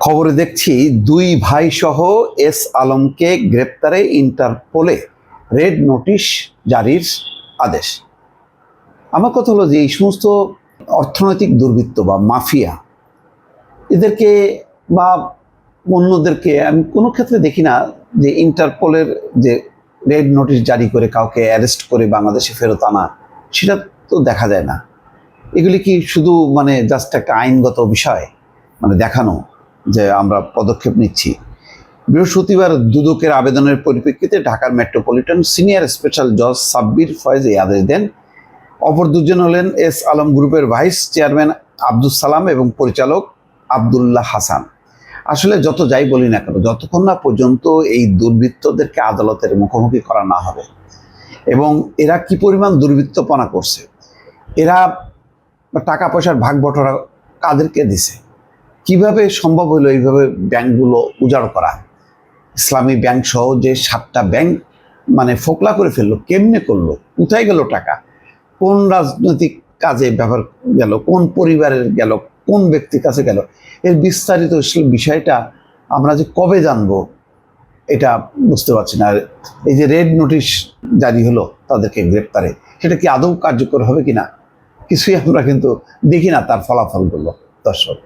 খবরে দেখছি দুই ভাই সহ এস আলমকে গ্রেপ্তারে ইন্টারপোলে রেড নোটিশ জারির আদেশ। আমার কথা হলো যে এই সমস্ত অর্থনৈতিক দুর্বৃত্ত বা মাফিয়া এদেরকে বা অন্যদেরকে আমি কোনো ক্ষেত্রে দেখি না যে ইন্টারপোলের যে রেড নোটিশ জারি করে কাউকে অ্যারেস্ট করে বাংলাদেশে ফেরত আনা, সেটা তো দেখা যায় না। এগুলি কি শুধু জাস্ট একটা আইনগত বিষয়, দেখানো যে আমরা পদক্ষেপ নিচ্ছি? বৃহস্পতিবার দুদকের আবেদনের পরিপ্রেক্ষিতে ঢাকার মেট্রোপলিটন সিনিয়র স্পেশাল জজ সাব্বির ফয়েজ এই আদেশ দেন। অপর দুজন হলেন এস আলম গ্রুপের ভাইস চেয়ারম্যান আব্দুস সালাম এবং পরিচালক আবদুল্লাহ হাসান। আসলে যত যাই বলি না কেন, যতক্ষণ না পর্যন্ত এই দুর্বৃত্তদেরকে আদালতের মুখোমুখি করা না হবে এবং এরা কি পরিমাণ দুর্বৃত্তপনা করছে, এরা টাকা পয়সার ভাগ বটরা কাদেরকে দিছে, কিভাবে সম্ভব হলো এইভাবে ব্যাংকগুলো উজাড় করা, ইসলামী ব্যাংক সহ যে 7টা ব্যাংক ফোকলা করে ফেললো, কেমনে করলো, কোথায় গেল টাকা, কোন রাজনৈতিক কাজে ব্যবহার গেল, কোন পরিবারের গেল, কোন ব্যক্তির কাছে গেল, এর বিস্তারিত বিষয়টা আমরা যে কবে জানবো এটা বুঝতে পারছি না। এই যে রেড নোটিশ জারি হলো তাদেরকে গ্রেপ্তারে, সেটা কি আদৌ কার্যকর হবে কিনা কিছুই আমরা কিন্তু দেখি না তার ফলাফলগুলো। দর্শক।